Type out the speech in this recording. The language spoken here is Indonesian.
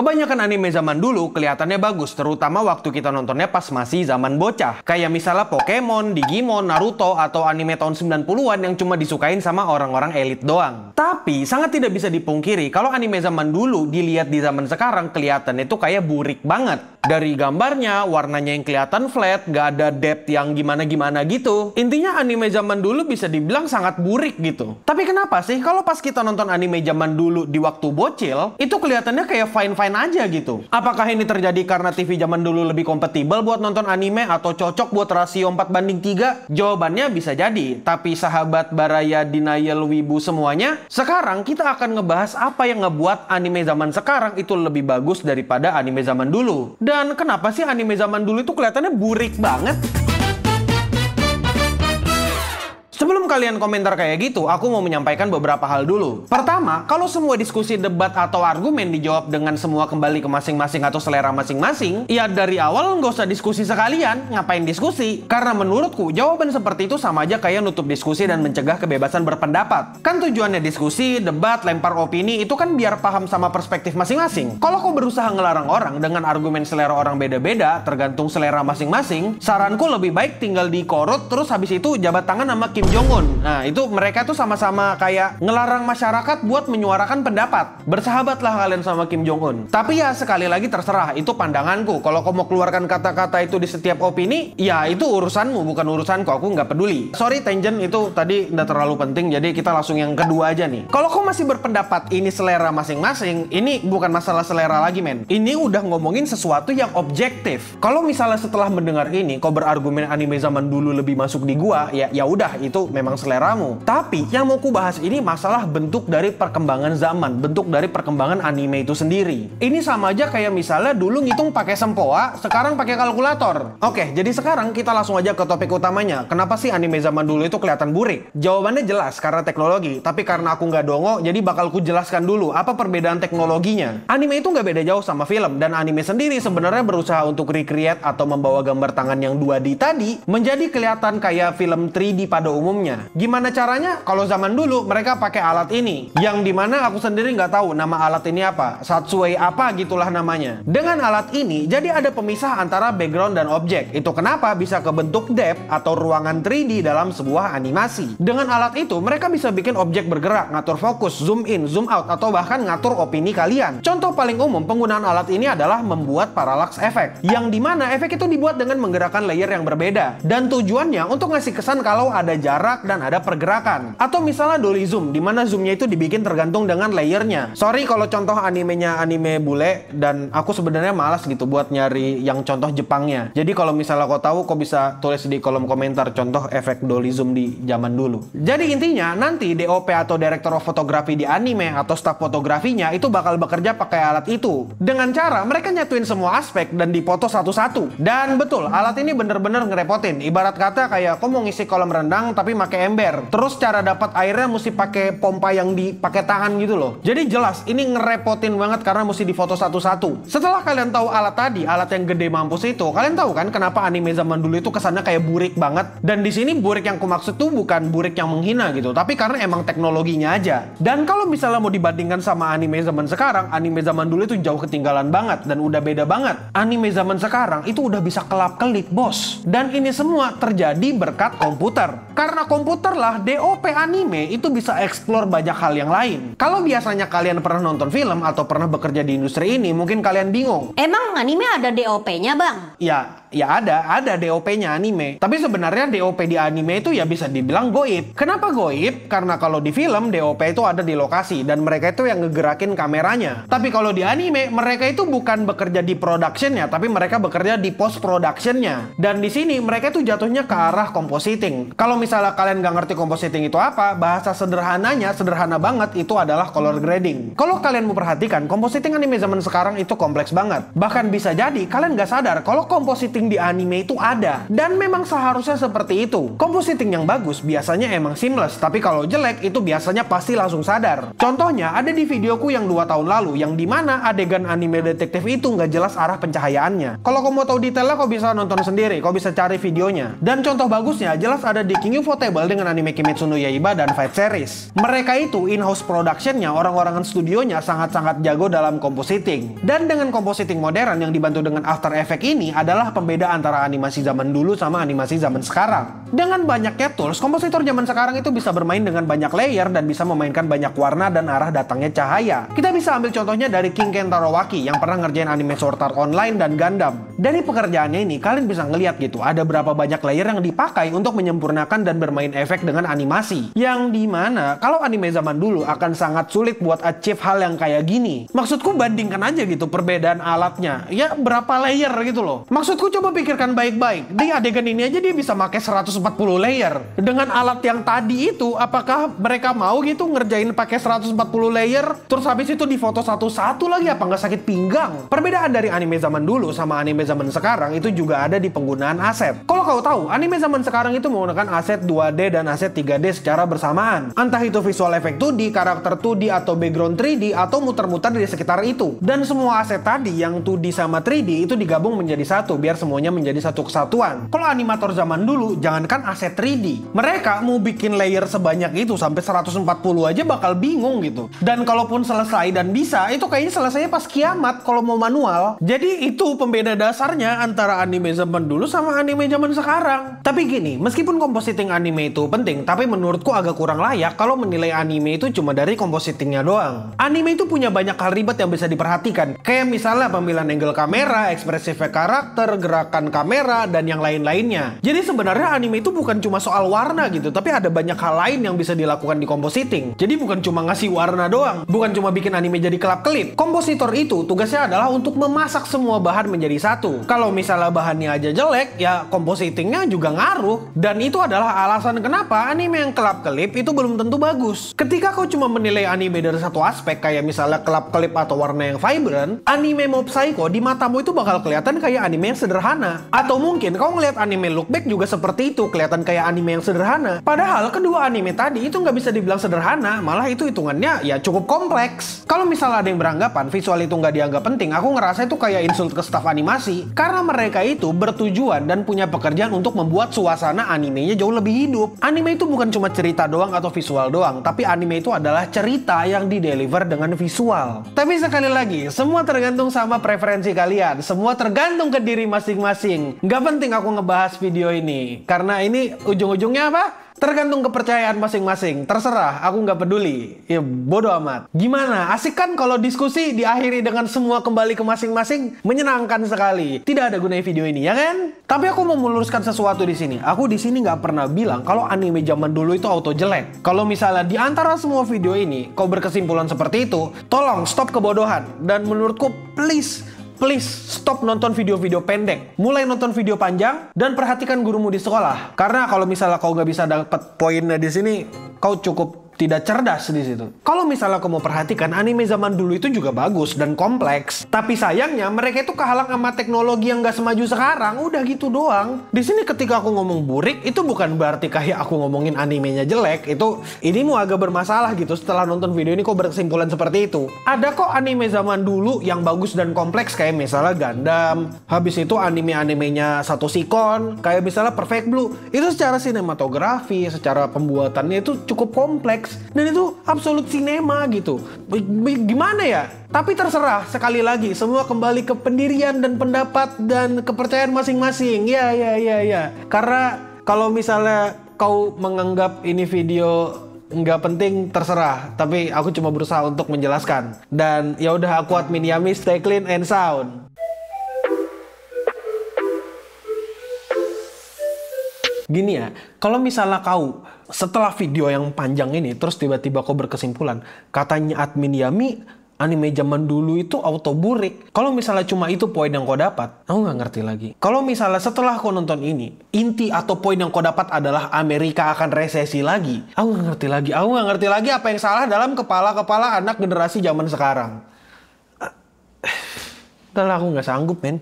Kebanyakan anime zaman dulu kelihatannya bagus, terutama waktu kita nontonnya pas masih zaman bocah. Kayak misalnya Pokemon, Digimon, Naruto, atau anime tahun 90-an yang cuma disukain sama orang-orang elit doang. Tapi sangat tidak bisa dipungkiri kalau anime zaman dulu dilihat di zaman sekarang kelihatannya itu kayak burik banget. Dari gambarnya, warnanya yang kelihatan flat, gak ada depth yang gimana-gimana gitu. Intinya anime zaman dulu bisa dibilang sangat burik gitu. Tapi kenapa sih kalau pas kita nonton anime zaman dulu di waktu bocil, itu kelihatannya kayak fine-fine aja gitu? Apakah ini terjadi karena TV zaman dulu lebih kompatibel buat nonton anime atau cocok buat rasio 4:3? Jawabannya bisa jadi. Tapi sahabat Baraya Denial Wibu semuanya, sekarang kita akan ngebahas apa yang ngebuat anime zaman sekarang itu lebih bagus daripada anime zaman dulu. Dan kenapa sih anime zaman dulu itu kelihatannya burik banget? Sebelum kalian komentar kayak gitu, aku mau menyampaikan beberapa hal dulu. Pertama, kalau semua diskusi, debat, atau argumen dijawab dengan semua kembali ke masing-masing atau selera masing-masing, ya dari awal nggak usah diskusi sekalian, ngapain diskusi? Karena menurutku, jawaban seperti itu sama aja kayak nutup diskusi dan mencegah kebebasan berpendapat. Kan tujuannya diskusi, debat, lempar opini, itu kan biar paham sama perspektif masing-masing. Kalau kau berusaha ngelarang orang dengan argumen selera orang beda-beda, tergantung selera masing-masing, saranku lebih baik tinggal dikorut, terus habis itu jabat tangan sama Kim Jong-un. Nah, itu mereka tuh sama-sama kayak ngelarang masyarakat buat menyuarakan pendapat. Bersahabatlah kalian sama Kim Jong-un. Tapi ya sekali lagi terserah, itu pandanganku. Kalau kau mau keluarkan kata-kata itu di setiap opini, ya itu urusanmu, bukan urusanku. Aku nggak peduli. Sorry Tenjen, itu tadi nggak terlalu penting, jadi kita langsung yang kedua aja nih. Kalau kau masih berpendapat ini selera masing-masing, ini bukan masalah selera lagi, men. Ini udah ngomongin sesuatu yang objektif. Kalau misalnya setelah mendengar ini, kau berargumen anime zaman dulu lebih masuk di gua, ya udah, itu memang seleramu. Tapi yang mau ku bahas ini masalah bentuk dari perkembangan zaman, bentuk dari perkembangan anime itu sendiri. Ini sama aja kayak misalnya dulu ngitung pakai sempoa, sekarang pakai kalkulator. Oke, jadi sekarang kita langsung aja ke topik utamanya. Kenapa sih anime zaman dulu itu kelihatan burik? Jawabannya jelas, karena teknologi. Tapi karena aku nggak dongo, jadi bakal ku jelaskan dulu apa perbedaan teknologinya. Anime itu nggak beda jauh sama film, dan anime sendiri sebenarnya berusaha untuk recreate atau membawa gambar tangan yang 2D tadi menjadi kelihatan kayak film 3D pada umumnya. Gimana caranya? Kalau zaman dulu mereka pakai alat ini, yang dimana aku sendiri nggak tahu nama alat ini apa, Satsui apa gitulah namanya. Dengan alat ini, jadi ada pemisah antara background dan objek. Itu kenapa bisa kebentuk depth atau ruangan 3D dalam sebuah animasi. Dengan alat itu, mereka bisa bikin objek bergerak, ngatur fokus, zoom in, zoom out, atau bahkan ngatur opini kalian. Contoh paling umum penggunaan alat ini adalah membuat parallax effect, yang dimana efek itu dibuat dengan menggerakkan layer yang berbeda. Dan tujuannya untuk ngasih kesan kalau ada jarak dan ada pergerakan. Atau misalnya dolly zoom, dimana zoomnya itu dibikin tergantung dengan layernya. Sorry kalau contoh animenya anime bule, dan aku sebenarnya malas gitu buat nyari yang contoh Jepangnya. Jadi kalau misalnya kau tahu, kau bisa tulis di kolom komentar contoh efek dolly zoom di zaman dulu. Jadi intinya nanti DOP atau Director of Photography di anime atau staf fotografinya itu bakal bekerja pakai alat itu. Dengan cara mereka nyatuin semua aspek dan dipoto satu-satu. Dan betul, alat ini bener-bener ngerepotin. Ibarat kata kayak kau mau ngisi kolam renang tapi pakai ember. Terus cara dapat airnya mesti pakai pompa yang dipakai tangan gitu loh. Jadi jelas ini ngerepotin banget karena mesti difoto satu-satu. Setelah kalian tahu alat tadi, alat yang gede mampus itu, kalian tahu kan kenapa anime zaman dulu itu kesannya kayak burik banget? Dan di sini burik yang kumaksud tuh bukan burik yang menghina gitu, tapi karena emang teknologinya aja. Dan kalau misalnya mau dibandingkan sama anime zaman sekarang, anime zaman dulu itu jauh ketinggalan banget dan udah beda banget. Anime zaman sekarang itu udah bisa kelap-kelip, bos. Dan ini semua terjadi berkat komputer. Karena komputer lah DOP anime itu bisa explore banyak hal yang lain. Kalau biasanya kalian pernah nonton film atau pernah bekerja di industri ini, mungkin kalian bingung. Emang anime ada DOP-nya, Bang? Ya ada DOP-nya anime. Tapi sebenarnya DOP di anime itu ya bisa dibilang goib. Kenapa goib? Karena kalau di film DOP itu ada di lokasi dan mereka itu yang ngegerakin kameranya. Tapi kalau di anime mereka itu bukan bekerja di productionnya, tapi mereka bekerja di post productionnya. Dan di sini mereka itu jatuhnya ke arah compositing. Kalau misalnya kalian nggak ngerti compositing itu apa, bahasa sederhananya, sederhana banget, itu adalah color grading. Kalau kalian mau perhatikan, compositing anime zaman sekarang itu kompleks banget. Bahkan bisa jadi kalian nggak sadar kalau compositing compositing di anime itu ada. Dan memang seharusnya seperti itu. Compositing yang bagus biasanya emang seamless, tapi kalau jelek itu biasanya pasti langsung sadar. Contohnya ada di videoku yang 2 tahun lalu, yang dimana adegan anime detektif itu nggak jelas arah pencahayaannya. Kalau kau mau tahu detailnya, kau bisa nonton sendiri, kau bisa cari videonya. Dan contoh bagusnya jelas ada di King Ufotable dengan anime Kimetsu no Yaiba dan Fate Series. Mereka itu in-house productionnya, orang-orang studionya sangat-sangat jago dalam compositing. Dan dengan compositing modern yang dibantu dengan After Effects ini adalah pembeda antara animasi zaman dulu sama animasi zaman sekarang. Dengan banyaknya tools, kompositor zaman sekarang itu bisa bermain dengan banyak layer dan bisa memainkan banyak warna dan arah datangnya cahaya. Kita bisa ambil contohnya dari King Kentaro Waki yang pernah ngerjain anime Sword Art Online dan Gundam. Dari pekerjaannya ini, kalian bisa ngeliat gitu, ada berapa banyak layer yang dipakai untuk menyempurnakan dan bermain efek dengan animasi. Yang dimana, kalau anime zaman dulu akan sangat sulit buat achieve hal yang kayak gini. Maksudku bandingkan aja gitu perbedaan alatnya. Ya berapa layer gitu loh. Maksudku coba pikirkan baik-baik. Di adegan ini aja dia bisa pakai 140 layer. Dengan alat yang tadi itu, apakah mereka mau gitu ngerjain pakai 140 layer? Terus habis itu difoto satu-satu lagi, apa nggak sakit pinggang? Perbedaan dari anime zaman dulu sama anime zaman sekarang itu juga ada di penggunaan aset. Kalau kau tahu, anime zaman sekarang itu menggunakan aset 2D dan aset 3D secara bersamaan. Entah itu visual effect 2D, karakter 2D, atau background 3D, atau muter-muter di sekitar itu. Dan semua aset tadi yang 2D sama 3D itu digabung menjadi satu, biar semuanya menjadi satu kesatuan. Kalau animator zaman dulu, jangankan aset 3D, mereka mau bikin layer sebanyak itu sampai 140 aja bakal bingung gitu. Dan kalaupun selesai dan bisa, itu kayaknya selesainya pas kiamat kalau mau manual. Jadi itu pembeda dasarnya antara anime zaman dulu sama anime zaman sekarang. Tapi gini, meskipun compositing anime itu penting, tapi menurutku agak kurang layak kalau menilai anime itu cuma dari compositingnya doang. Anime itu punya banyak hal ribet yang bisa diperhatikan, kayak misalnya pemilihan angle kamera, ekspresif karakter, gerakan kamera, dan yang lain-lainnya. Jadi sebenarnya anime itu bukan cuma soal warna gitu, tapi ada banyak hal lain yang bisa dilakukan di compositing. Jadi bukan cuma ngasih warna doang, bukan cuma bikin anime jadi kelap-kelip. Kompositor itu tugasnya adalah untuk memasak semua bahan menjadi satu. Kalau misalnya bahannya aja jelek, ya compositingnya juga ngaruh. Dan itu adalah alasan kenapa anime yang kelap-kelip itu belum tentu bagus. Ketika kau cuma menilai anime dari satu aspek, kayak misalnya kelap-kelip atau warna yang vibrant, anime Mob Psycho di matamu itu bakal kelihatan kayak anime yang sederhana. Atau mungkin kau ngeliat anime Look Back juga seperti itu, kelihatan kayak anime yang sederhana. Padahal kedua anime tadi itu nggak bisa dibilang sederhana, malah itu hitungannya ya cukup kompleks. Kalau misalnya ada yang beranggapan visual itu nggak dianggap penting, aku ngerasa itu kayak insult ke staf animasi. Karena mereka itu bertujuan dan punya pekerjaan untuk membuat suasana animenya jauh lebih hidup. Anime itu bukan cuma cerita doang atau visual doang, tapi anime itu adalah cerita yang dideliver dengan visual. Tapi sekali lagi, semua tergantung sama preferensi kalian. Semua tergantung ke diri masing-masing. Nggak penting aku ngebahas video ini, karena ini ujung-ujungnya apa? Tergantung kepercayaan masing-masing. Terserah, aku nggak peduli. Ya bodo amat. Gimana? Asik kan kalau diskusi diakhiri dengan semua kembali ke masing-masing? Menyenangkan sekali. Tidak ada gunanya video ini, ya kan? Tapi aku mau meluruskan sesuatu di sini. Aku di sini nggak pernah bilang kalau anime zaman dulu itu auto jelek. Kalau misalnya di antara semua video ini kau berkesimpulan seperti itu, tolong stop kebodohan. Dan menurutku, please stop nonton video-video pendek. Mulai nonton video panjang dan perhatikan gurumu di sekolah. Karena kalau misalnya kau nggak bisa dapat poinnya di sini, kau cukup tidak cerdas di situ. Kalau misalnya kamu perhatikan, anime zaman dulu itu juga bagus dan kompleks. Tapi sayangnya mereka itu kehalang sama teknologi yang nggak semaju sekarang. Udah gitu doang. Di sini ketika aku ngomong burik, itu bukan berarti kayak aku ngomongin animenya jelek. Ini mau agak bermasalah gitu. Setelah nonton video ini kok berkesimpulan seperti itu. Ada kok anime zaman dulu yang bagus dan kompleks, kayak misalnya Gundam. Habis itu anime-animenya Satoshi Kon, kayak misalnya Perfect Blue. Itu secara sinematografi, secara pembuatannya itu cukup kompleks. Dan itu absolut sinema gitu. Gimana ya? Tapi terserah, sekali lagi, semua kembali ke pendirian dan pendapat dan kepercayaan masing-masing. Ya. Karena kalau misalnya kau menganggap ini video nggak penting, terserah. Tapi aku cuma berusaha untuk menjelaskan. Dan ya udah, aku admin Yami, stay clean and sound. Gini ya, kalau misalnya kau setelah video yang panjang ini terus tiba-tiba kau berkesimpulan, katanya admin Yami, anime zaman dulu itu auto burik. Kalau misalnya cuma itu poin yang kau dapat, aku nggak ngerti lagi. Kalau misalnya setelah kau nonton ini, inti atau poin yang kau dapat adalah Amerika akan resesi lagi, aku nggak ngerti lagi. Aku nggak ngerti lagi apa yang salah dalam kepala-kepala anak generasi zaman sekarang. Udah lah, aku nggak sanggup, men.